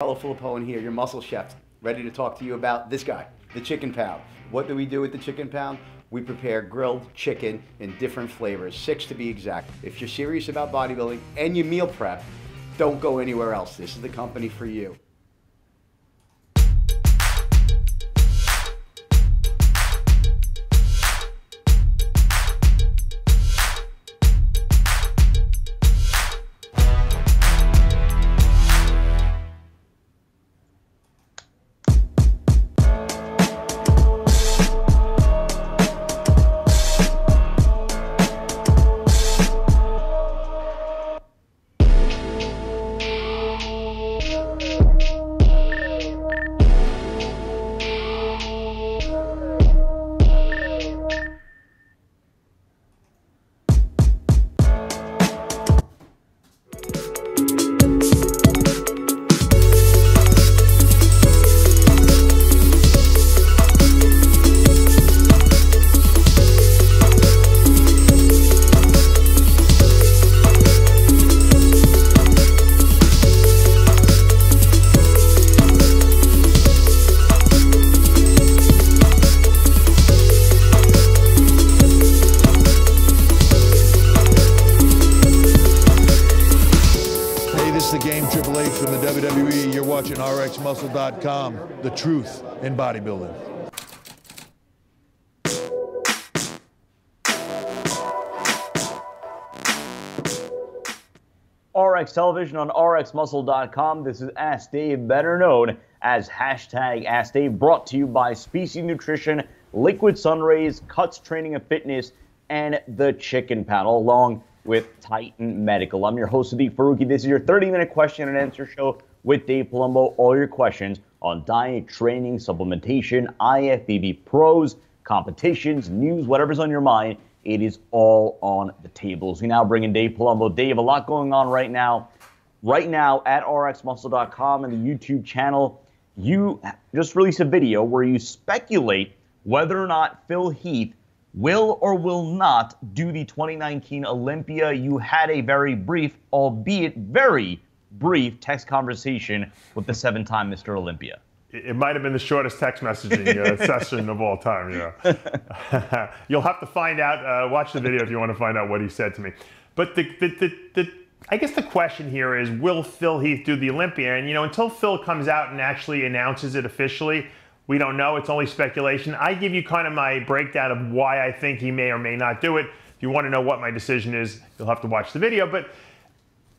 Filippo in here, your muscle chef, ready to talk to you about this guy, the chicken pound. What do we do with the chicken pound? We prepare grilled chicken in different flavors, 6 to be exact. If you're serious about bodybuilding and you meal prep, don't go anywhere else. This is the company for you. From the WWE, you're watching RxMuscle.com, the truth in bodybuilding. RX Television on RxMuscle.com. This is Ask Dave, better known as hashtag Ask Dave, brought to you by Species Nutrition, Liquid Sunrays, Cuts Training and Fitness, and the Chicken Pound, all along with Titan Medical. I'm your host, Sadiq Faruqi. This is your 30-minute question and answer show with Dave Columbu. All your questions on diet, training, supplementation, IFBB pros, competitions, news, whatever's on your mind, it is all on the tables. We now bring in Dave Columbu. Dave, a lot going on right now. Right now at RxMuscle.com and the YouTube channel, you just released a video where you speculate whether or not Phil Heath will or will not do the 2019 Olympia. You had a very brief, albeit very brief, text conversation with the 7-time Mr. Olympia. It might have been the shortest text messaging session of all time, yeah. You'll have to find out, watch the video if you want to find out what he said to me. But I guess the question here is, will Phil Heath do the Olympia? And, you know, until Phil comes out and actually announces it officially, we don't know. It's only speculation. I give you kind of my breakdown of why I think he may or may not do it. If you want to know what my decision is, you'll have to watch the video. But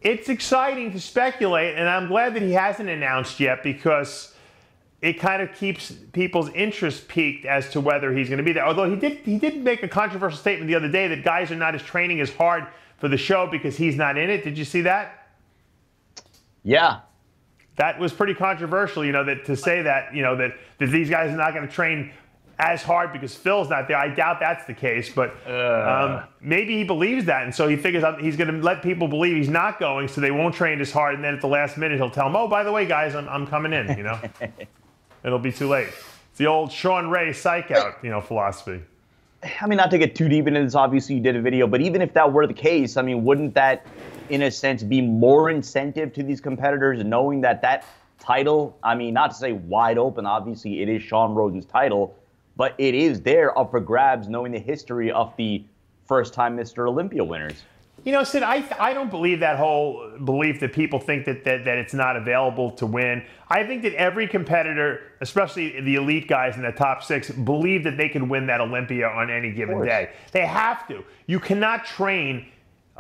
it's exciting to speculate, and I'm glad that he hasn't announced yet, because it kind of keeps people's interest piqued as to whether he's going to be there. Although he did make a controversial statement the other day that guys are not as training as hard for the show because he's not in it. Did you see that? Yeah. That was pretty controversial, you know, that to say that, you know, that these guys are not going to train as hard because Phil's not there. I doubt that's the case, but maybe he believes that, and so he figures out he's going to let people believe he's not going, so they won't train as hard, and then at the last minute he'll tell them, oh, by the way, guys, I'm coming in, you know. It'll be too late. It's the old Sean Ray psych out, you know, philosophy. I mean, not to get too deep into this, obviously you did a video, but even if that were the case, I mean, wouldn't that, in a sense, be more incentive to these competitors knowing that that title, I mean, not to say wide open, obviously it is Sean Roden's title, but it is there up for grabs knowing the history of the first-time Mr. Olympia winners. You know, Sid, I don't believe that whole belief that people think that it's not available to win. I think that every competitor, especially the elite guys in the top 6, believe that they can win that Olympia on any given day. They have to. You cannot train,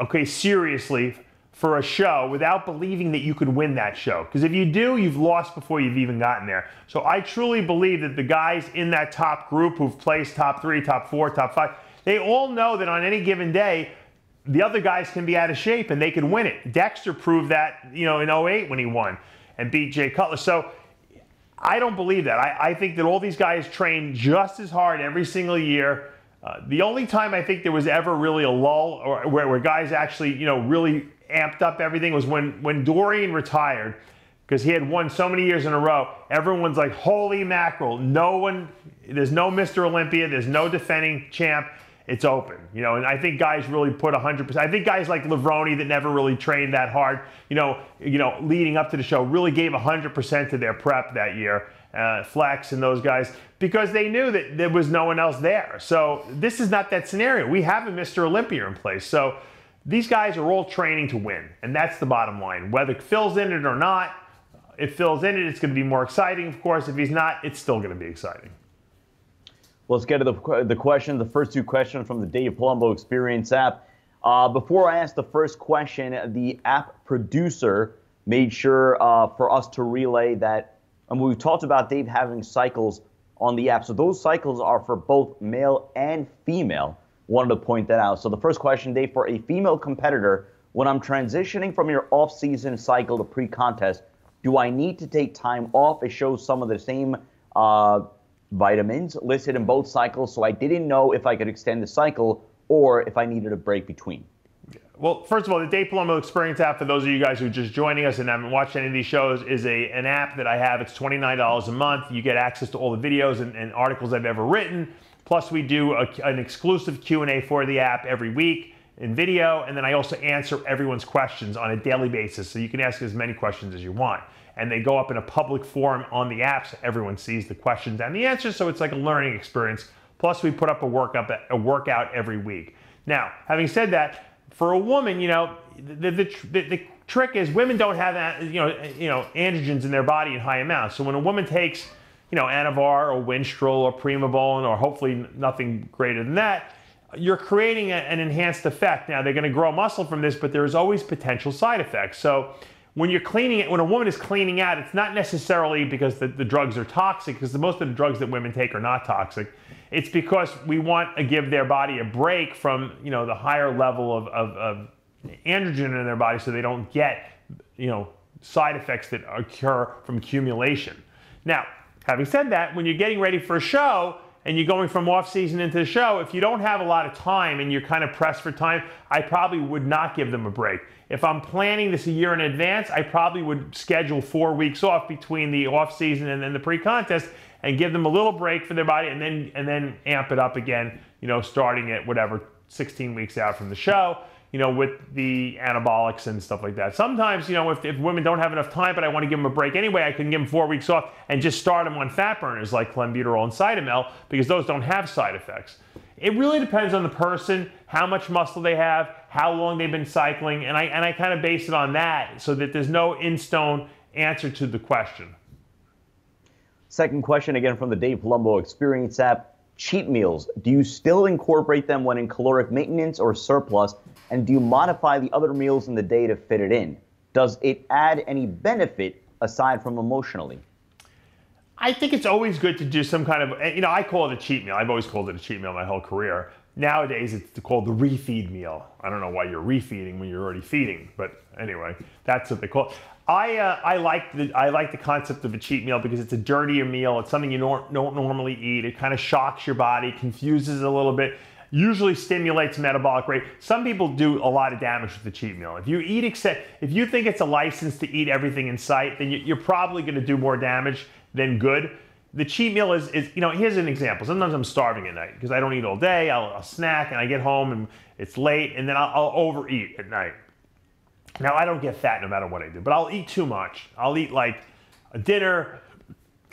okay, seriously for a show without believing that you could win that show. Because if you do, you've lost before you've even gotten there. So I truly believe that the guys in that top group who've placed top 3, top 4, top 5, they all know that on any given day, the other guys can be out of shape and they can win it. Dexter proved that, you know, in 08 when he won and beat Jay Cutler. So I don't believe that. I think that all these guys train just as hard every single year. The only time I think there was ever really a lull or where guys actually, you know, really amped up everything was when Dorian retired, because he had won so many years in a row. Everyone's like, holy mackerel, there's no Mr. Olympia, there's no defending champ. it's open, you know, and I think guys really put 100%. I think guys like Levrone that never really trained that hard, you know, leading up to the show, really gave 100% to their prep that year. Flex and those guys, because they knew that there was no one else there. So this is not that scenario. We have a Mr. Olympia in place. So these guys are all training to win, and that's the bottom line. Whether Phil's in it or not, if Phil's in it, it's going to be more exciting, of course. If he's not, it's still going to be exciting. Let's get to the question, the first two questions from the Dave Palumbo Experience app. Before I ask the first question, the app producer made sure for us to relay that, and we've talked about Dave having cycles on the app. So those cycles are for both male and female. Wanted to point that out. So the first question, Dave, for a female competitor, when I'm transitioning from your off-season cycle to pre-contest, do I need to take time off? It shows some of the same vitamins listed in both cycles, so I didn't know if I could extend the cycle or if I needed a break between. Well, first of all, the Dave Palumbo Experience app, for those of you guys who are just joining us and haven't watched any of these shows, is an app that I have. It's $29 a month. You get access to all the videos and articles I've ever written. Plus, we do an exclusive Q&A for the app every week in video, and then I also answer everyone's questions on a daily basis, so you can ask as many questions as you want. And they go up in a public forum on the app, so everyone sees the questions and the answers, so it's like a learning experience. Plus, we put up a workout every week. Now, having said that, for a woman, you know, the trick is women don't have you know androgens in their body in high amounts. So when a woman takes, you know, Anavar or Winstrol or Primabone, or hopefully nothing greater than that, you're creating an enhanced effect. Now, they're going to grow muscle from this, but there's always potential side effects. So when you're cleaning it, when a woman is cleaning out, it's not necessarily because the drugs are toxic, because most of the drugs that women take are not toxic. It's because we want to give their body a break from, you know, the higher level of androgen in their body, so they don't get, you know, side effects that occur from accumulation. Now, having said that, when you're getting ready for a show and you're going from off season into the show, if you don't have a lot of time and you're kind of pressed for time, I probably would not give them a break. If I'm planning this a year in advance, I probably would schedule 4 weeks off between the off season and then the pre-contest, and give them a little break for their body, and then amp it up again, you know, starting at whatever 16 weeks out from the show, you know, with the anabolics and stuff like that. Sometimes, you know, if women don't have enough time, but I want to give them a break anyway, I can give them 4 weeks off and just start them on fat burners like clenbuterol and Cytomel, because those don't have side effects. It really depends on the person, how much muscle they have, how long they've been cycling, and I kind of base it on that, so that there's no in-stone answer to the question. Second question, again from the Dave Palumbo Experience app. Cheat meals, do you still incorporate them when in caloric maintenance or surplus? And do you modify the other meals in the day to fit it in? Does it add any benefit aside from emotionally? I think it's always good to do some kind of, you know, I call it a cheat meal. I've always called it a cheat meal my whole career. Nowadays, it's called the refeed meal. I don't know why you're refeeding when you're already feeding, but anyway, that's what they call it. I like the concept of a cheat meal because it's a dirtier meal. It's something you don't normally eat. It kind of shocks your body, confuses it a little bit, usually stimulates metabolic rate. Some people do a lot of damage with the cheat meal. If you think it's a license to eat everything in sight, then you're probably going to do more damage than good. The cheat meal is, you know, here's an example. Sometimes I'm starving at night because I don't eat all day. I'll snack and I get home and it's late, and then I'll overeat at night. Now, I don't get fat no matter what I do, but I'll eat too much. I'll eat like a dinner.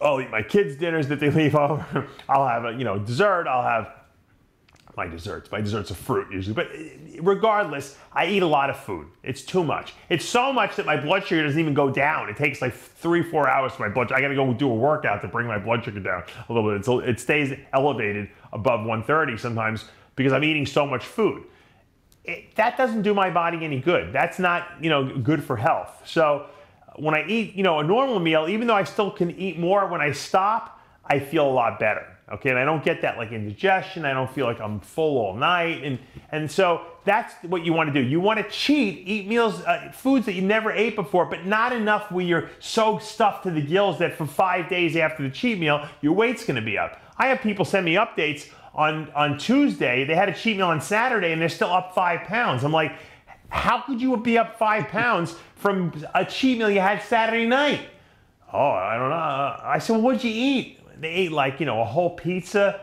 I'll eat my kids' dinners that they leave over. I'll have a, you know, dessert. I'll have my desserts. My desserts are fruit usually. But regardless, I eat a lot of food. It's too much. It's so much that my blood sugar doesn't even go down. It takes like 3-4 hours for my blood sugar. I got to go do a workout to bring my blood sugar down a little bit. So it stays elevated above 130 sometimes because I'm eating so much food. That doesn't do my body any good. That's not, you know, good for health. So when I eat, you know, a normal meal, even though I still can eat more, when I stop, I feel a lot better. Okay, and I don't get that like indigestion. I don't feel like I'm full all night, and so that's what you want to do. You want to cheat, eat meals, foods that you never ate before, but not enough where you're so stuffed to the gills that for 5 days after the cheat meal, your weight's going to be up. I have people send me updates on Tuesday. They had a cheat meal on Saturday, and they're still up 5 pounds. I'm like, how could you be up 5 pounds from a cheat meal you had Saturday night? Oh, I don't know. I said, well, what'd you eat? They ate like, you know, a whole pizza,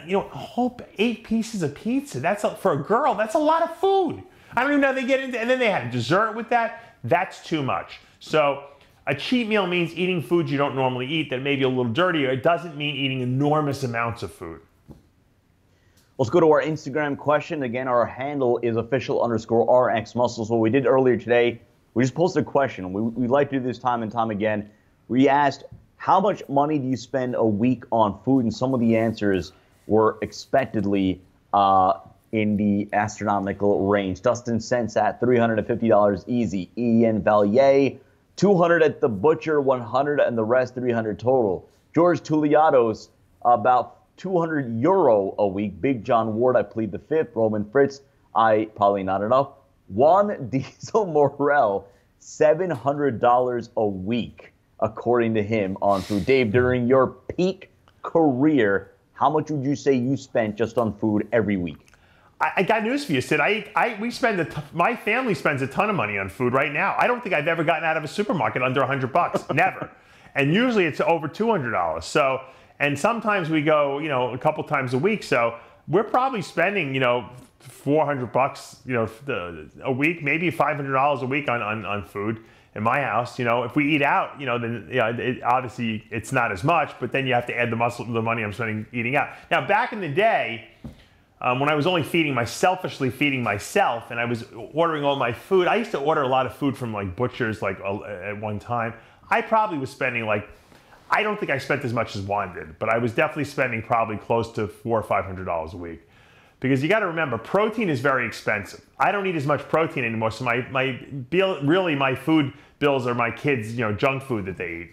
you know, a whole 8 pieces of pizza. For a girl, that's a lot of food. I don't even know how they get into, and then they have dessert with that. That's too much. So a cheat meal means eating foods you don't normally eat that may be a little dirtier. It doesn't mean eating enormous amounts of food. Let's go to our Instagram question. Again, our handle is official_RxMuscle. So what we did earlier today, we just posted a question. We like to do this time and time again. We asked, how much money do you spend a week on food? And some of the answers were expectedly in the astronomical range. Dustin Sense at $350 easy. Ian Valier, $200 at the butcher, $100 and the rest $300 total. George Tuliados, about €200 a week. Big John Ward, I plead the fifth. Roman Fritz, I probably not enough. Juan Diesel Morel, $700 a week, according to him, on food. Dave, during your peak career, how much would you say you spent just on food every week? I got news for you, Sid. My family spends a ton of money on food right now. I don't think I've ever gotten out of a supermarket under $100. Never. And usually it's over $200. So, and sometimes we go, you know, a couple times a week. So we're probably spending, you know, $400, you know, a week, maybe $500 a week on food in my house. You know, if we eat out, you know, then obviously it's not as much, but then you have to add the money I'm spending eating out. Now, back in the day, when I was only selfishly feeding myself, and I was ordering all my food, I used to order a lot of food from like butchers, like at one time. I probably was spending like, I don't think I spent as much as Juan did, but I was definitely spending probably close to $400 or $500 a week. Because you got to remember, protein is very expensive. I don't eat as much protein anymore, so my food bills are my kids, you know, junk food that they eat.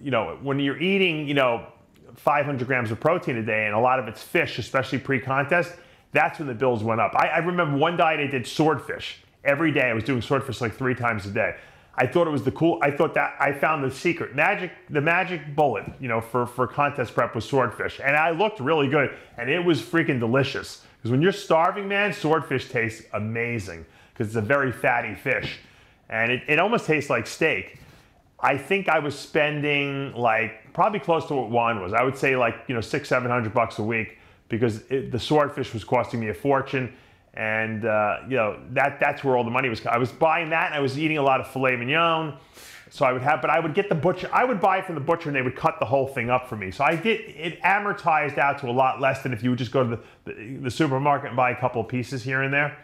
You know, when you're eating, you know, 500 grams of protein a day, and a lot of it's fish, especially pre-contest, that's when the bills went up. I remember one diet I did swordfish. Every day I was doing swordfish like 3 times a day. I thought it was I thought that I found the secret. The magic bullet, you know, for contest prep was swordfish. And I looked really good, and it was freaking delicious. Because when you're starving, man, swordfish tastes amazing because it's a very fatty fish. And it almost tastes like steak. I think I was spending like probably close to what Juan was. I would say like, you know, $600-700 a week because the swordfish was costing me a fortune. And, you know, that's where all the money was. I was buying that, and I was eating a lot of filet mignon. So but I would get the butcher, I would buy it from the butcher, and they would cut the whole thing up for me. So it amortized out to a lot less than if you would just go to the supermarket and buy a couple of pieces here and there.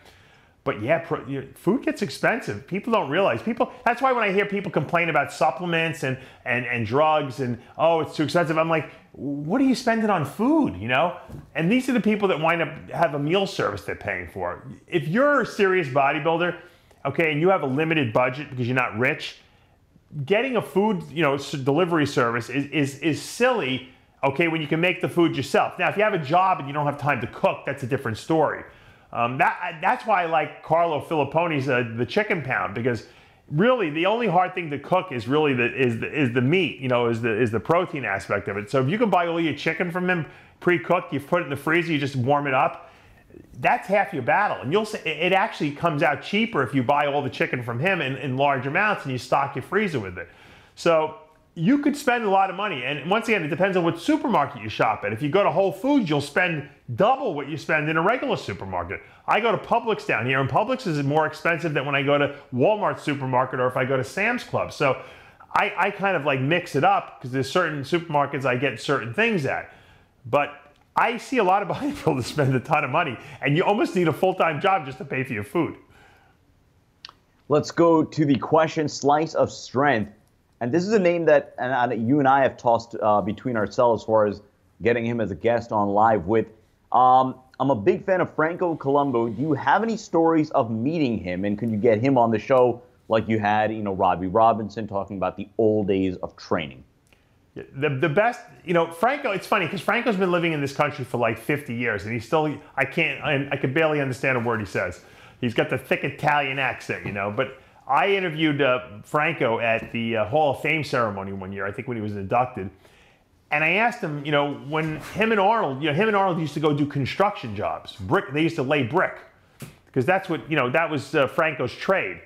But yeah, food gets expensive. People don't realize. That's why when I hear people complain about supplements and drugs and, oh, it's too expensive, I'm like, what are you spending on food, you know? And these are the people that wind up have a meal service they're paying for. If you're a serious bodybuilder, okay, and you have a limited budget because you're not rich, getting a food, you know, delivery service is silly, okay, when you can make the food yourself. Now, if you have a job and you don't have time to cook, that's a different story. That's why I like Carlo Filipponi's the chicken pound, because really the only hard thing to cook is really the meat, you know, is the protein aspect of it. So if you can buy all your chicken from him pre-cooked, you put it in the freezer, you just warm it up, that's half your battle. And you'll say it actually comes out cheaper if you buy all the chicken from him in large amounts and you stock your freezer with it. So you could spend a lot of money. And once again, it depends on what supermarket you shop at. If you go to Whole Foods, you'll spend double what you spend in a regular supermarket. I go to Publix down here, and Publix is more expensive than when I go to Walmart supermarket or if I go to Sam's Club. So I kind of like mix it up because there's certain supermarkets I get certain things at. But I see a lot of bodybuilders spend a ton of money, and you almost need a full-time job just to pay for your food. Let's go to the question, Slice of Strength. And this is a name that you and I have tossed between ourselves as far as getting him as a guest on Live with. I'm a big fan of Franco Columbu. Do you have any stories of meeting him, and can you get him on the show like you had, you know, Robbie Robinson talking about the old days of training? The best, you know, Franco, it's funny because Franco's been living in this country for like 50 years, and he's still, I could barely understand a word he says. He's got the thick Italian accent, you know, but I interviewed Franco at the Hall of Fame ceremony one year, I think when he was inducted. And I asked him, you know, when him and Arnold used to go do construction jobs. They used to lay brick because that's what, you know, that was Franco's trade.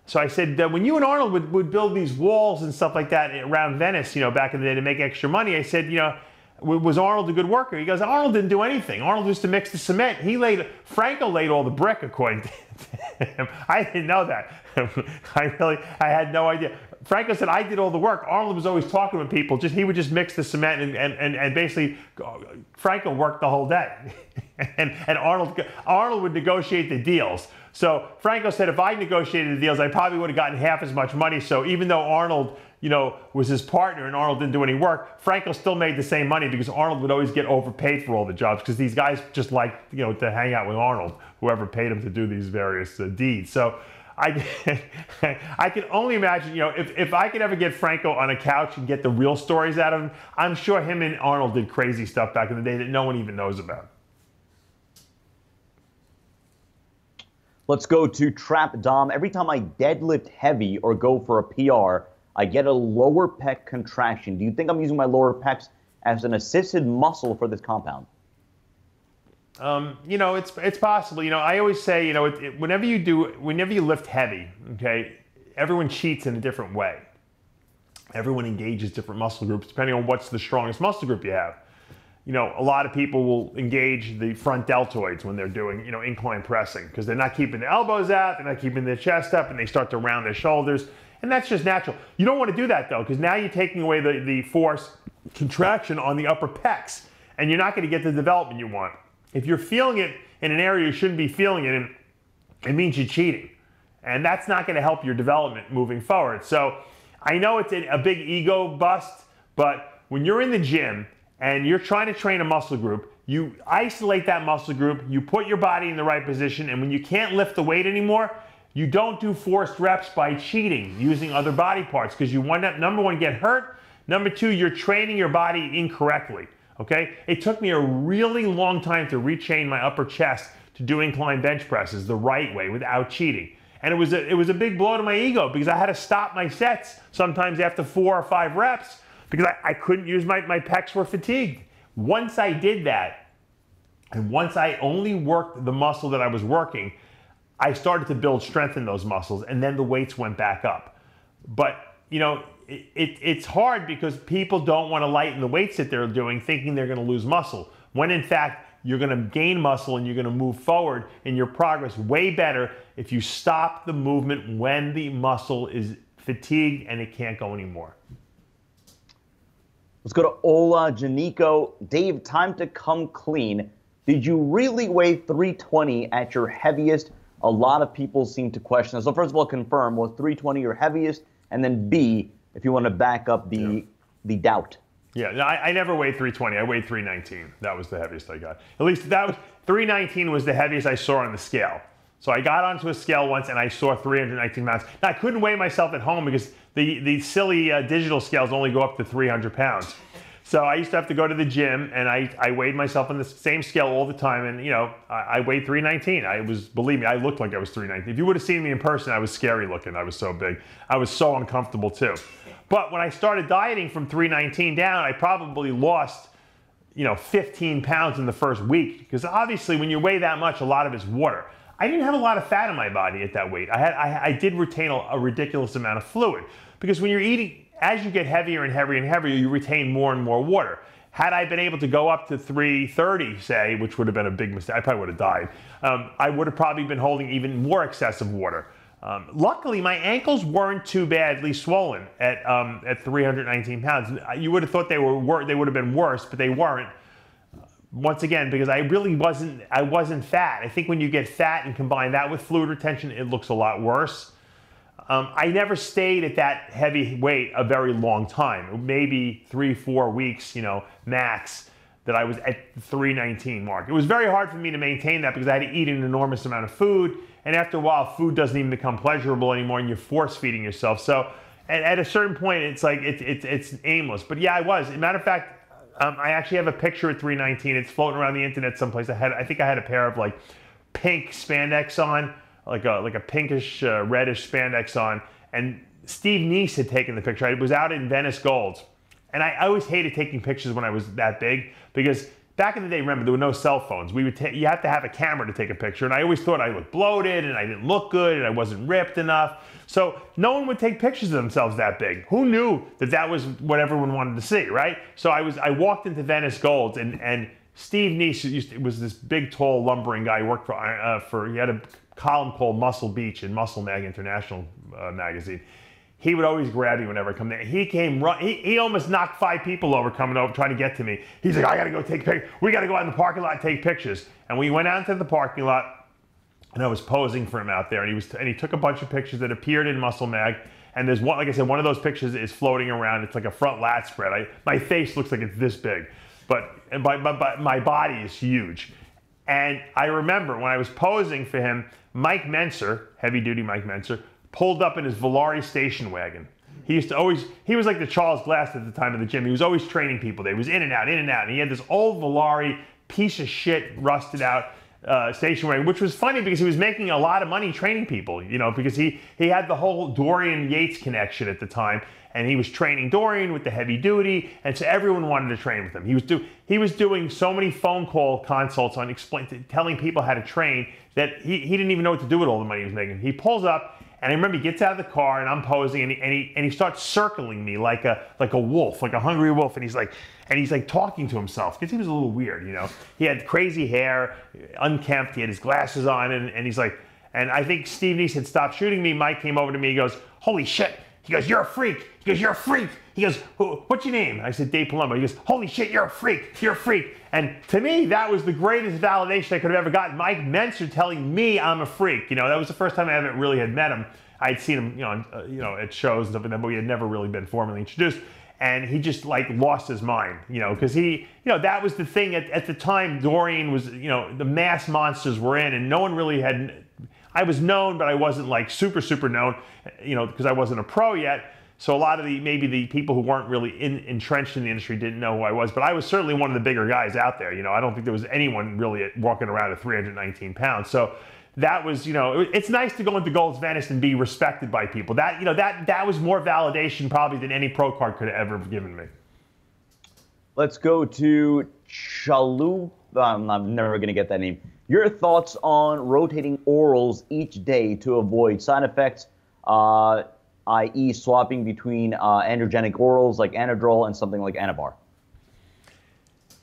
So I said, when you and Arnold would build these walls and stuff like that around Venice, you know, back in the day to make extra money, I said, you know, was Arnold a good worker? He goes, Arnold didn't do anything. Arnold used to mix the cement. Franco laid all the brick, according to him. I didn't know that. I had no idea. Franco said, I did all the work. Arnold was always talking with people. He would just mix the cement and basically Franco worked the whole day. and Arnold would negotiate the deals. So Franco said, if I negotiated the deals, I probably would have gotten half as much money. So even though Arnold, was his partner and Arnold didn't do any work, Franco still made the same money because Arnold would always get overpaid for all the jobs because these guys just like, to hang out with Arnold, whoever paid him to do these various deeds. So I can only imagine, if I could ever get Franco on a couch and get the real stories out of him, I'm sure him and Arnold did crazy stuff back in the day that no one even knows about. Let's go to Trap Dom. Every time I deadlift heavy or go for a PR, I get a lower pec contraction. Do you think I'm using my lower pecs as an assisted muscle for this compound? It's possible. I always say, whenever you lift heavy, okay, everyone cheats in a different way. Everyone engages different muscle groups depending on what's the strongest muscle group you have. A lot of people will engage the front deltoids when they're doing, incline pressing because they're not keeping their elbows out, they're not keeping their chest up, and they start to round their shoulders. And that's just natural. You don't want to do that, though, because now you're taking away the force contraction on the upper pecs, and you're not going to get the development you want. If you're feeling it in an area you shouldn't be feeling it in, it means you're cheating. And that's not going to help your development moving forward. So I know it's a big ego bust, but when you're in the gym and you're trying to train a muscle group, you isolate that muscle group, you put your body in the right position, and when you can't lift the weight anymore, you don't do forced reps by cheating, using other body parts, because you wind up, number one, get hurt. Number two, you're training your body incorrectly, okay? It took me a really long time to retrain my upper chest to do incline bench presses the right way without cheating. And it was a big blow to my ego because I had to stop my sets sometimes after 4 or 5 reps because I couldn't use my pecs were fatigued. Once I did that, and once I only worked the muscle that I was working, I started to build strength in those muscles, and then the weights went back up. But, it's hard because people don't want to lighten the weights that they're doing thinking they're going to lose muscle, when in fact, you're going to gain muscle and you're going to move forward in your progress way better if you stop the movement when the muscle is fatigued and it can't go anymore. Let's go to Ola Janico. Dave, time to come clean. Did you really weigh 320 at your heaviest? A lot of people seem to question this. So first of all, confirm, was 320 your heaviest? And then B, if you want to back up the doubt. Yeah, no, I never weighed 320. I weighed 319. That was the heaviest I got. At least that was 319 was the heaviest I saw on the scale. So I got onto a scale once and I saw 319 pounds. Now I couldn't weigh myself at home because the silly digital scales only go up to 300 pounds. So I used to have to go to the gym and I weighed myself on the same scale all the time, and I weighed 319. Believe me, I looked like I was 319. If you would have seen me in person, I was scary looking. I was so big. I was so uncomfortable too. But when I started dieting from 319 down, I probably lost 15 pounds in the first week, because obviously when you weigh that much, a lot of it's water. I didn't have a lot of fat in my body at that weight. I did retain a ridiculous amount of fluid, because when you're eating, as you get heavier and heavier and heavier, you retain more and more water. Had I been able to go up to 330, say, which would have been a big mistake, I probably would have died. I would have probably been holding even more excessive water. Luckily, my ankles weren't too badly swollen at 319 pounds. You would have thought they would have been worse, but they weren't. Once again, because I wasn't fat. I think when you get fat and combine that with fluid retention, it looks a lot worse. I never stayed at that heavy weight a very long time, maybe 3-4 weeks, max, that I was at the 319 mark. It was very hard for me to maintain that because I had to eat an enormous amount of food, and after a while, food doesn't even become pleasurable anymore, and you're force feeding yourself. So at a certain point, it's like it's aimless. But yeah, I was. As a matter of fact, I actually have a picture at 319. It's floating around the internet someplace. I think I had a pair of like pink spandex on. Like a pinkish, reddish spandex on, and Steve Neese had taken the picture. It was out in Venice Gold, and I always hated taking pictures when I was that big, because back in the day, remember, there were no cell phones. You have to have a camera to take a picture, and I always thought I looked bloated, and I didn't look good, and I wasn't ripped enough. So no one would take pictures of themselves that big. Who knew that that was what everyone wanted to see, right? So I walked into Venice Golds, and Steve Neese was this big, tall, lumbering guy. He worked he had a column called Muscle Beach in Muscle Mag International magazine. He would always grab me whenever I come there. He almost knocked 5 people over coming over trying to get to me. He's like, I gotta go take pictures. We gotta go out in the parking lot and take pictures. And we went out into the parking lot, and I was posing for him out there, and he took a bunch of pictures that appeared in Muscle Mag. And there's one, like I said, one of those pictures is floating around. It's like a front lat spread. My face looks like it's this big, but my body is huge. And I remember when I was posing for him, Mike Menser, heavy duty Mike Menser, pulled up in his Volare station wagon. He was like the Charles Glass at the time of the gym. He was always training people there. He was in and out. And he had this old Volare piece of shit, rusted out station wagon, which was funny because he was making a lot of money training people, because he had the whole Dorian Yates connection at the time. And he was training Dorian with the heavy duty, and so everyone wanted to train with him. He was doing so many phone call consults on telling people how to train that he didn't even know what to do with all the money he was making. He pulls up, and I remember he gets out of the car, and I'm posing, and he starts circling me like a wolf, like a hungry wolf, and he's like talking to himself because he was a little weird, He had crazy hair, unkempt. He had his glasses on, and he's like, and I think Steve Neese had stopped shooting me. Mike came over to me. He goes, "Holy shit." He goes, "You're a freak." He goes, "You're a freak." He goes, "What's your name?" I said, "Dave Palumbo." He goes, "Holy shit, you're a freak. You're a freak." And to me, that was the greatest validation I could have ever gotten. Mike Menser telling me I'm a freak. That was the first time I ever really had met him. I'd seen him, at shows and stuff like that, but we had never really been formally introduced. And he just lost his mind, because that was the thing at the time. Dorian was, the mass monsters were in, and no one really had. I was known, but I wasn't super, super known, because I wasn't a pro yet. So a lot of maybe the people who weren't really entrenched in the industry didn't know who I was, but I was certainly one of the bigger guys out there. I don't think there was anyone really walking around at 319 pounds. So that was, it's nice to go into Gold's Venice and be respected by people. That was more validation probably than any pro card could have ever given me. Let's go to Chalu. I'm never going to get that name. Your thoughts on rotating orals each day to avoid side effects, i.e. swapping between androgenic orals like Anadrol and something like Anavar?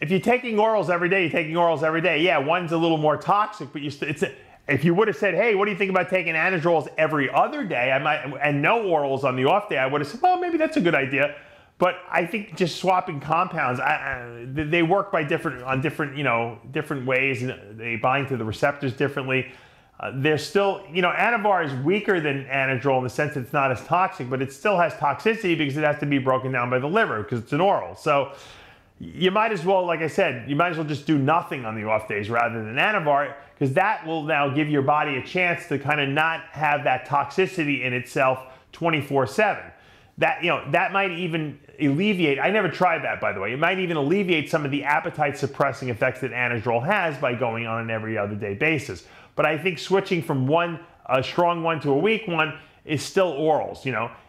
If you're taking orals every day, you're taking orals every day. Yeah, one's a little more toxic, but if you would have said, "Hey, what do you think about taking Anadrols every other day?" and no orals on the off day, I would have said, "Well, maybe that's a good idea." But I think just swapping compounds, they work different ways, and they bind to the receptors differently. They're still, Anavar is weaker than Anadrol in the sense that it's not as toxic, but it still has toxicity because it has to be broken down by the liver because it's an oral. So you might as well, like I said, just do nothing on the off days rather than Anavar, because that will now give your body a chance to kind of not have that toxicity in itself 24/7. That might even alleviate, I never tried that, by the way, it might even alleviate some of the appetite suppressing effects that Anadrol has by going on an every other day basis. But I think switching from a strong one to a weak one is still orals,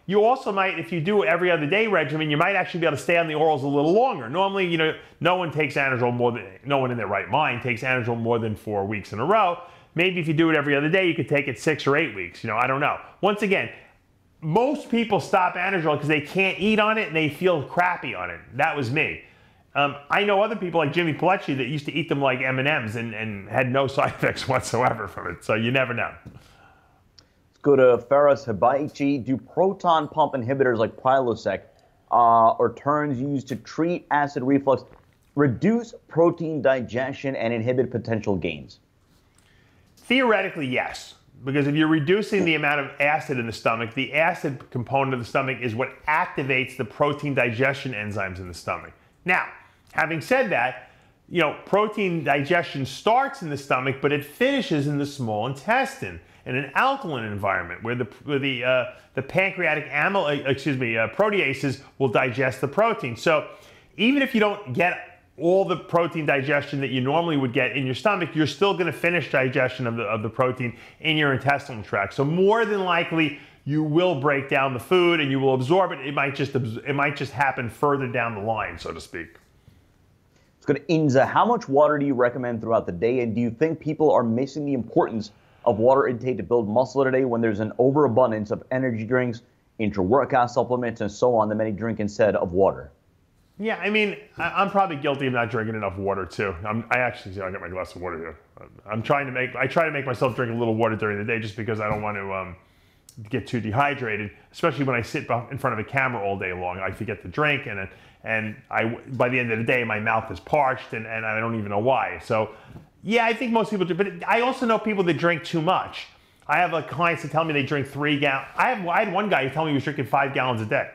You also might, if you do every other day regimen, you might actually be able to stay on the orals a little longer. Normally, no one takes Anadrol no one in their right mind takes Anadrol more than 4 weeks in a row. Maybe if you do it every other day, you could take it 6 or 8 weeks, I don't know. Once again, most people stop Anadrol because they can't eat on it and they feel crappy on it. That was me. I know other people like Jimmy Pilecki that used to eat them like M&Ms and had no side effects whatsoever from it. So you never know. Let's go to Ferris Hibaichi. Do proton pump inhibitors like Prilosec or Terns used to treat acid reflux reduce protein digestion and inhibit potential gains? Theoretically, yes. Because if you're reducing the amount of acid in the stomach, the acid component of the stomach is what activates the protein digestion enzymes in the stomach. Now, having said that, protein digestion starts in the stomach, but it finishes in the small intestine in an alkaline environment where the pancreatic proteases will digest the protein. So even if you don't get all the protein digestion that you normally would get in your stomach, you're still going to finish digestion of the protein in your intestinal tract. So more than likely, you will break down the food and you will absorb it. It might just happen further down the line, so to speak. go to Inza. How much water do you recommend throughout the day, and do you think people are missing the importance of water intake to build muscle today when there's an overabundance of energy drinks, intra-workout supplements, and so on that many drink instead of water? Yeah, I mean, I'm probably guilty of not drinking enough water too. I got my glass of water here. I try to make myself drink a little water during the day just because I don't want to get too dehydrated, especially when I sit in front of a camera all day long. I forget to drink, and by the end of the day, my mouth is parched, and I don't even know why. So, yeah, I think most people do, but I also know people that drink too much. I have clients that tell me they drink 3 gallons. I had one guy who told me he was drinking 5 gallons a day.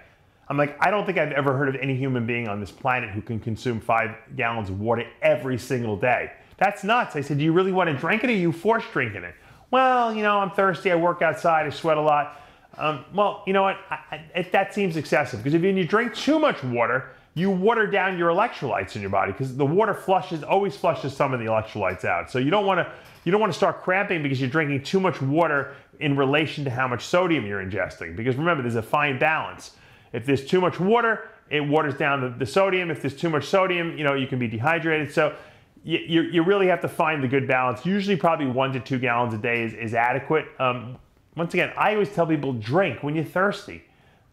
I'm like, I don't think I've ever heard of any human being on this planet who can consume 5 gallons of water every single day. That's nuts. I said, do you really want to drink it, or are you forced drinking it? Well, I'm thirsty, I work outside, I sweat a lot. Well, you know what, that seems excessive, because if you drink too much water, you water down your electrolytes in your body, because the water always flushes some of the electrolytes out. So you don't want to start cramping because you're drinking too much water in relation to how much sodium you're ingesting. Because remember, there's a fine balance. If there's too much water, it waters down the sodium. If there's too much sodium, you can be dehydrated. So you really have to find the good balance. Usually probably 1 to 2 gallons a day is adequate. Once again, I always tell people, drink when you're thirsty.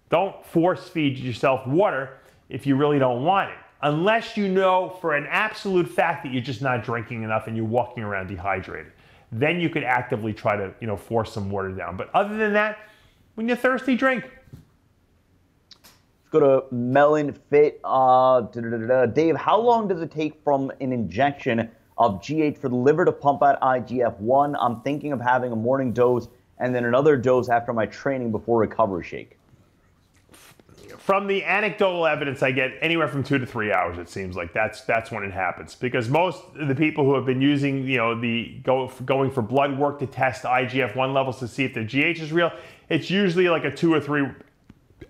Don't force feed yourself water if you really don't want it. Unless you know for an absolute fact that you're just not drinking enough and you're walking around dehydrated. Then you could actively try to, force some water down. But other than that, when you're thirsty, drink. Let's go to Melon Fit. Dave, how long does it take from an injection of GH for the liver to pump out IGF-1? I'm thinking of having a morning dose and then another dose after my training before recovery shake. From the anecdotal evidence I get, anywhere from 2 to 3 hours, it seems like that's when it happens. Because most of the people who have been using, going for blood work to test IGF-1 levels to see if their GH is real, it's usually like a 2 or 3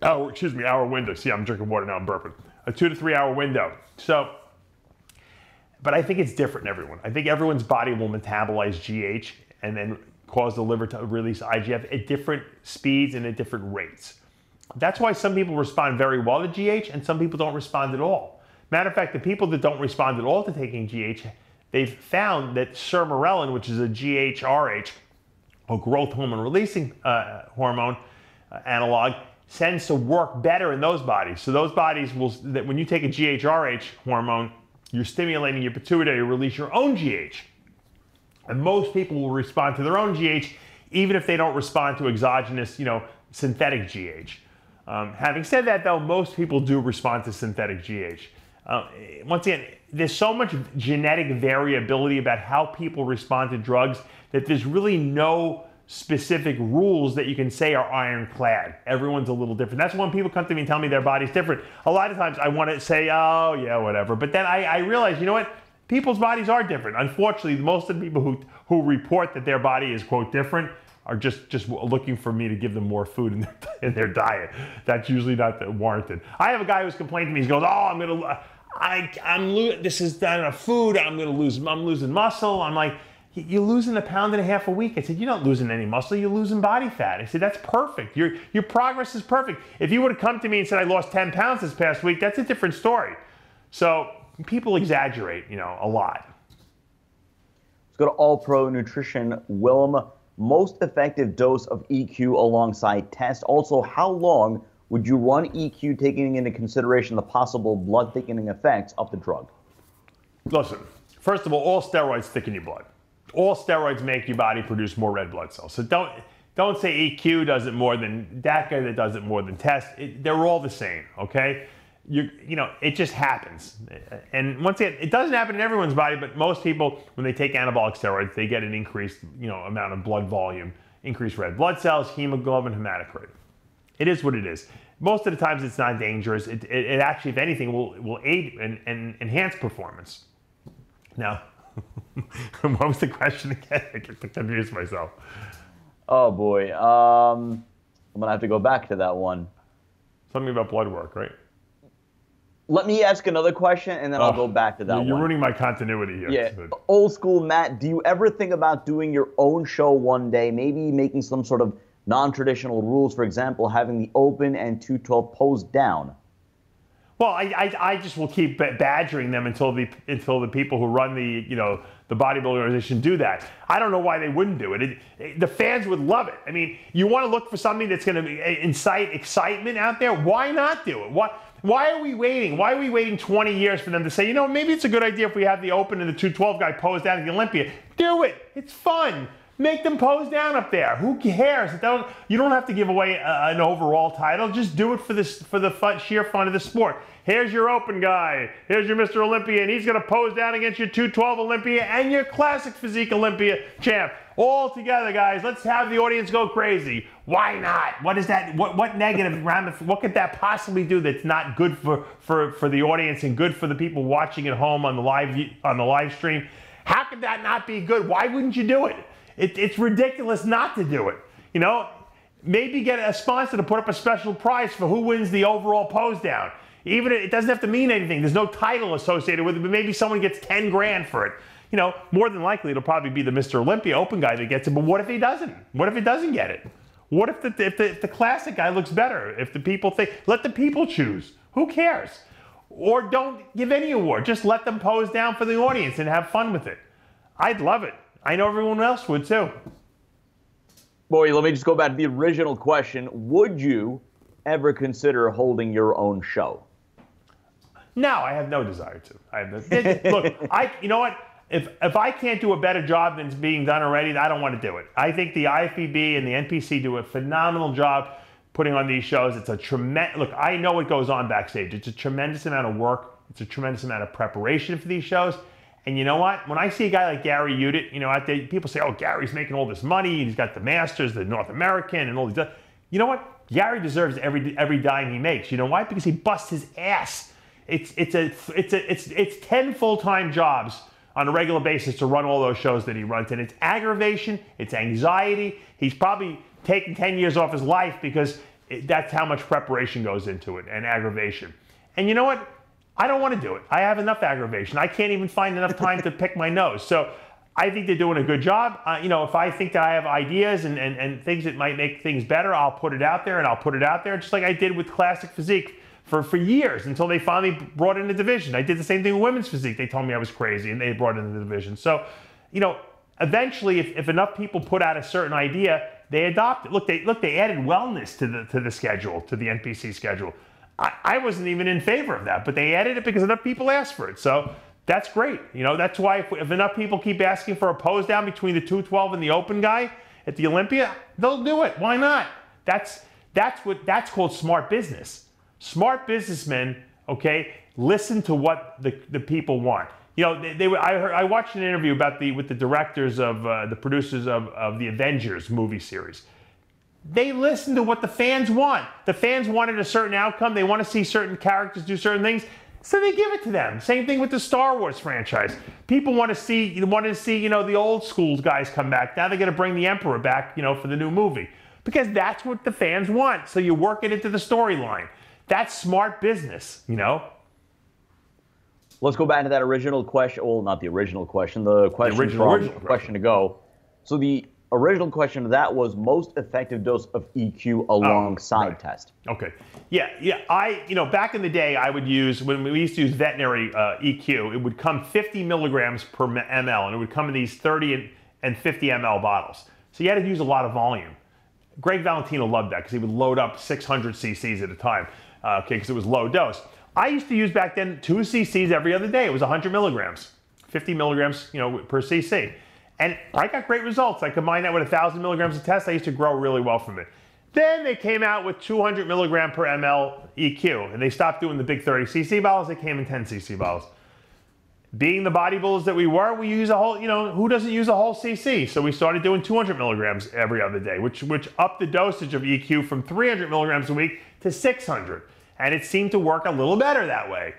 hour window. See, I'm drinking water now, I'm burping. A 2 to 3 hour window. So, but I think it's different in everyone. I think everyone's body will metabolize GH and then cause the liver to release IGF at different speeds and at different rates. That's why some people respond very well to GH and some people don't respond at all. Matter of fact, the people that don't respond at all to taking GH, they've found that sermorelin, which is a GHRH, or growth hormone releasing hormone analog, tends to work better in those bodies. So those bodies that when you take a GHRH hormone, you're stimulating your pituitary to release your own GH. And most people will respond to their own GH, even if they don't respond to exogenous, synthetic GH. Having said that, though, most people do respond to synthetic GH. Once again, there's so much genetic variability about how people respond to drugs that there's really no specific rules that you can say are ironclad. Everyone's a little different. That's when people come to me and tell me their body's different. A lot of times I want to say, oh, yeah, whatever. But then I realize, you know what? People's bodies are different. Unfortunately, most of the people who report that their body is, quote, different are just looking for me to give them more food in their diet. That's usually not warranted. I have a guy who's complaining to me. He goes, "Oh, this is not enough food. I'm losing muscle." I'm like, "You're losing 1.5 pounds a week." I said, "You're not losing any muscle. You're losing body fat." I said, "That's perfect. Your progress is perfect. If you would have come to me and said I lost 10 pounds this past week, that's a different story." So people exaggerate, a lot. Let's go to All Pro Nutrition. Willem, most effective dose of EQ alongside test. Also, how long would you run EQ taking into consideration the possible blood thickening effects of the drug? Listen, first of all steroids thicken your blood. All steroids make your body produce more red blood cells. So don't say EQ does it more than DACA, that does it more than test. They're all the same, okay? It just happens. And once again, it doesn't happen in everyone's body, but most people, when they take anabolic steroids, they get an increased, amount of blood volume, increased red blood cells, hemoglobin, hematocrit. It is what it is. Most of the times it's not dangerous. It actually, if anything, will aid and enhance performance. Now, what was the question again? I confused myself. Oh boy. I'm gonna have to go back to that one. Something about blood work, right? Let me ask another question, and then I'll go back to that one. You're ruining my continuity here. Yeah. Old school Matt, do you ever think about doing your own show one day, maybe making some sort of non-traditional rules, for example, having the open and 212 pose down? Well, I just will keep badgering them until the people who run the the bodybuilding organization do that. I don't know why they wouldn't do it. The fans would love it. I mean, you want to look for something that's going to incite excitement out there? Why not do it? Why are we waiting? Why are we waiting 20 years for them to say, you know, maybe it's a good idea if we have the Open and the 212 guy pose down at the Olympia? Do it. It's fun. Make them pose down up there. Who cares? You don't have to give away an overall title. Just do it for the sheer fun of the sport. Here's your Open guy. Here's your Mr. Olympia, and he's going to pose down against your 212 Olympia and your Classic Physique Olympia champ. All together, guys. Let's have the audience go crazy. Why not? What is that? What negative what could that possibly do that's not good for the audience and good for the people watching at home on the live stream? How could that not be good? Why wouldn't you do it? It's ridiculous not to do it. You know, maybe get a sponsor to put up a special prize for who wins the overall pose down. Even it doesn't have to mean anything. There's no title associated with it, but maybe someone gets 10 grand for it. You know, more than likely it'll probably be the Mr. Olympia Open guy that gets it. But what if he doesn't? What if he doesn't get it? What if the classic guy looks better? If the people think, let the people choose. Who cares? Or don't give any award. Just let them pose down for the audience and have fun with it. I'd love it. I know everyone else would too. Boy, let me just go back to the original question. Would you ever consider holding your own show? No, I have no desire to. Look, you know what? If I can't do a better job than's being done already, I don't want to do it. I think the IFBB and the NPC do a phenomenal job putting on these shows. It's a tremendous, look, I know what goes on backstage. It's a tremendous amount of work. It's a tremendous amount of preparation for these shows. And you know what? When I see a guy like Gary Udit, you know, out there, people say, oh, Gary's making all this money. He's got the Masters, the North American, and all these other. You know what? Gary deserves every dime he makes. You know why? Because he busts his ass. It's 10 full-time jobs on a regular basis to run all those shows that he runs. And it's aggravation, it's anxiety. He's probably taken 10 years off his life because that's how much preparation goes into it, and aggravation. And you know what? I don't want to do it. I have enough aggravation. I can't even find enough time to pick my nose. So I think they're doing a good job. You know, if I think that I have ideas and things that might make things better, I'll put it out there, and I'll put it out there just like I did with Classic Physique for years until they finally brought in the division. I did the same thing with Women's Physique. They told me I was crazy, and they brought in the division. So, you know, eventually, if enough people put out a certain idea, they adopt it. Look, they added wellness to the schedule, to the NPC schedule. I wasn't even in favor of that, but they added it because enough people asked for it. So that's great. You know, that's why if enough people keep asking for a pose down between the 212 and the Open guy at the Olympia, they'll do it. Why not? That's called smart business. Smart businessmen, okay, listen to what the people want. You know, I watched an interview with the directors of the producers of the Avengers movie series. They listen to what the fans want. The fans wanted a certain outcome. They want to see certain characters do certain things, so they give it to them. Same thing with the Star Wars franchise. People wanted to see, you know, the old school guys come back. Now they're going to bring the Emperor back, you know, for the new movie, because that's what the fans want. So you work it into the storyline. That's smart business, you know. Let's go back to that original question. Well, not the original question. The question question ago. So the original question to that was most effective dose of EQ alongside test. Okay. Yeah. You know, back in the day, I would use, when we used to use veterinary EQ, it would come 50 milligrams per ml, and it would come in these 30 and 50 ml bottles. So you had to use a lot of volume. Greg Valentino loved that because he would load up 600 cc's at a time, okay, because it was low dose. I used to use back then 2 cc's every other day. It was 100 milligrams, 50 milligrams, you know, per cc. And I got great results. I combined that with 1,000 milligrams of test. I used to grow really well from it. Then they came out with 200 milligram per ml EQ, and they stopped doing the big 30 cc bottles. They came in 10 cc bottles. Being the bodybuilders that we were, we use a whole, you know, who doesn't use a whole cc? So we started doing 200 milligrams every other day, which upped the dosage of EQ from 300 milligrams a week to 600. And it seemed to work a little better that way.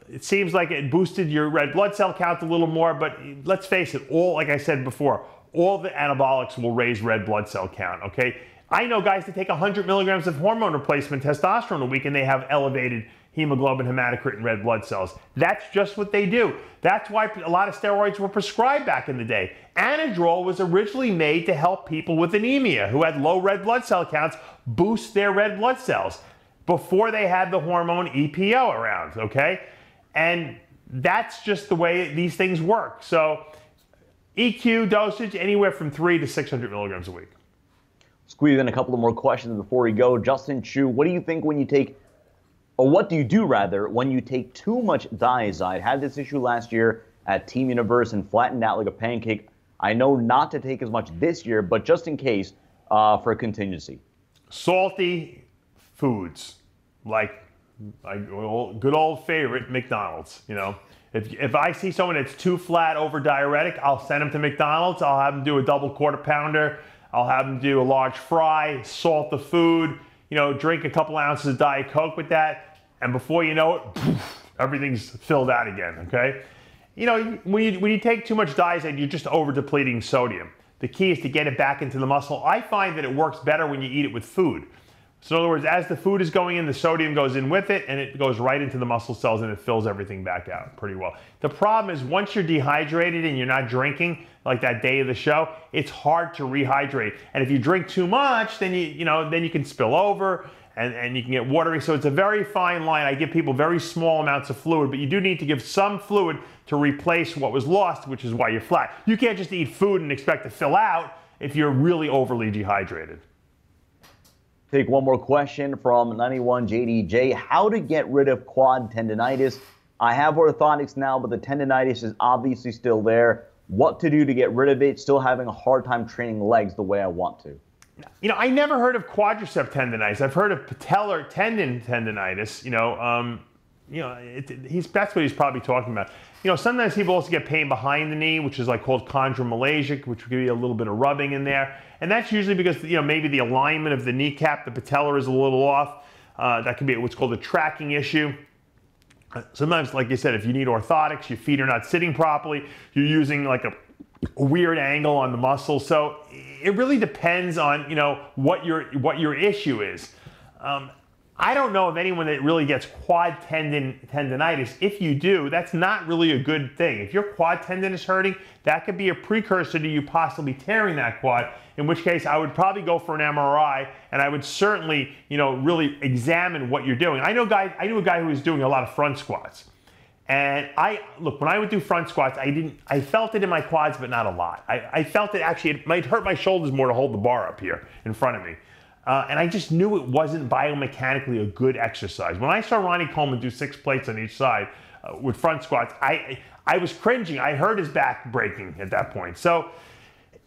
It seems like it boosted your red blood cell count a little more, but let's face it, like I said before, all the anabolics will raise red blood cell count, okay? I know guys that take 100 milligrams of hormone replacement testosterone a week and they have elevated hemoglobin, hematocrit, and red blood cells. That's just what they do. That's why a lot of steroids were prescribed back in the day. Anadrol was originally made to help people with anemia who had low red blood cell counts boost their red blood cells. before they had the hormone EPO around, okay? And that's just the way these things work. So EQ dosage, anywhere from 300 to 600 milligrams a week. Squeeze in a couple of more questions before we go. Justin Chu, what do you think when you take, or what do you do rather, when you take too much diazide? Had this issue last year at Team Universe and flattened out like a pancake. I know not to take as much this year, but just in case, for a contingency. Salty foods, like good old favorite, McDonald's. You know, if I see someone that's too flat over diuretic, I'll send them to McDonald's. I'll have them do a double quarter pounder. I'll have them do a large fry, salt the food, you know, drink a couple ounces of Diet Coke with that, and before you know it, poof, everything's filled out again, okay? You know, when you take too much diazide, you're just over depleting sodium. The key is to get it back into the muscle. I find that it works better when you eat it with food. So in other words, as the food is going in, the sodium goes in with it, and it goes right into the muscle cells, and it fills everything back out pretty well. The problem is once you're dehydrated and you're not drinking, like that day of the show, it's hard to rehydrate. And if you drink too much, then you can spill over, and you can get watery. So it's a very fine line. I give people very small amounts of fluid, but you do need to give some fluid to replace what was lost, which is why you're flat. You can't just eat food and expect to fill out if you're really overly dehydrated. Take one more question from 91JDJ. How to get rid of quad tendonitis? I have orthotics now, but the tendonitis is obviously still there. What to do to get rid of it? Still having a hard time training legs the way I want to. You know, I never heard of quadricep tendonitis. I've heard of patellar tendon tendonitis. That's what he's probably talking about. You know, sometimes people also get pain behind the knee, which is like called chondromalacia, which would give you a little bit of rubbing in there. And that's usually because, you know, maybe the alignment of the kneecap, the patellar is a little off. That could be what's called a tracking issue. Sometimes, like you said, if you need orthotics, your feet are not sitting properly, you're using like a weird angle on the muscle. So it really depends on, you know, what your issue is. I don't know of anyone that really gets quad tendonitis. If you do, that's not really a good thing. If your quad tendon is hurting, that could be a precursor to you possibly tearing that quad, in which case I would probably go for an MRI, and I would certainly, you know, really examine what you're doing. I knew a guy who was doing a lot of front squats. And when I would do front squats, I felt it in my quads, but not a lot. I felt it actually, it might hurt my shoulders more to hold the bar up here in front of me. And I just knew it wasn't biomechanically a good exercise. When I saw Ronnie Coleman do 6 plates on each side with front squats, I was cringing. I heard his back breaking at that point. So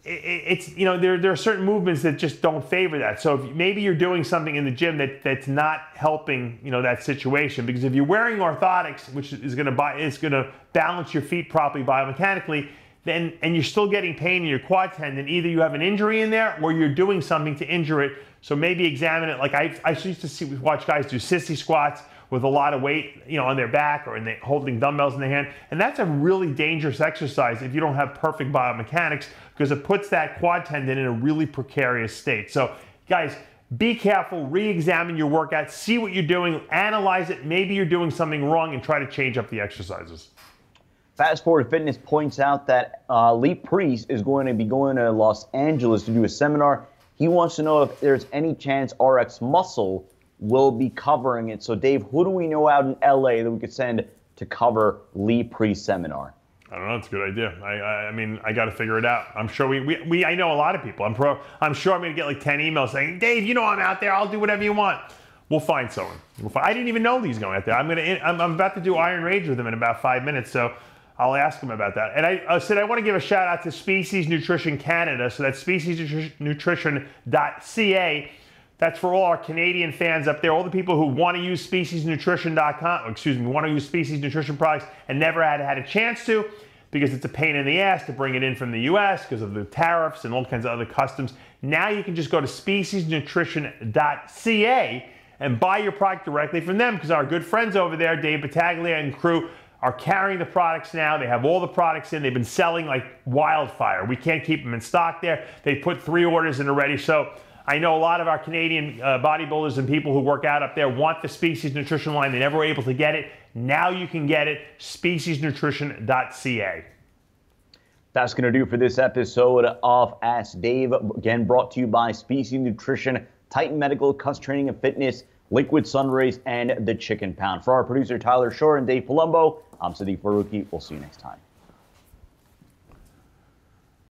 it's, you know, there are certain movements that just don't favor that. So if maybe you're doing something in the gym that's not helping, you know, that situation. Because if you're wearing orthotics, which is going to balance your feet properly biomechanically, and you're still getting pain in your quad tendon, either you have an injury in there or you're doing something to injure it. So maybe examine it. Like I used to watch guys do sissy squats with a lot of weight, you know, on their back, or holding dumbbells in their hand. And that's a really dangerous exercise if you don't have perfect biomechanics, because it puts that quad tendon in a really precarious state. So guys, be careful, re-examine your workout, see what you're doing, analyze it. Maybe you're doing something wrong and try to change up the exercises. Fast Forward Fitness points out that Lee Priest is going to be going to Los Angeles to do a seminar. He wants to know if there's any chance RxMuscle will be covering it. So, Dave, who do we know out in LA that we could send to cover Lee Priest's seminar? I don't know. It's a good idea. I mean, I got to figure it out. I'm sure I know a lot of people. I'm sure I'm going to get like 10 emails saying, Dave, you know I'm out there. I'll do whatever you want. We'll find someone. I didn't even know he's going out there. I'm about to do Iron Rage with him in about 5 minutes. So I'll ask him about that. And I said I want to give a shout out to Species Nutrition Canada. So that's speciesnutrition.ca. That's for all our Canadian fans up there, all the people who want to use speciesnutrition.com, want to use Species Nutrition products and never had a chance to, because it's a pain in the ass to bring it in from the US because of the tariffs and all kinds of other customs. Now you can just go to speciesnutrition.ca and buy your product directly from them, because our good friends over there, Dave Battaglia and crew, are carrying the products now. They have all the products in. They've been selling like wildfire. We can't keep them in stock there. They put 3 orders in already. So I know a lot of our Canadian bodybuilders and people who work out up there want the Species Nutrition line. They never were able to get it. Now you can get it. Speciesnutrition.ca. That's going to do for this episode of Ask Dave. Again, brought to you by Species Nutrition, Titan Medical, Cuts Training and Fitness, liquid sun rays, and the chicken pound. For our producer Tyler Shore and Dave Columbu, I'm Sadiq Faruqi. We'll see you next time.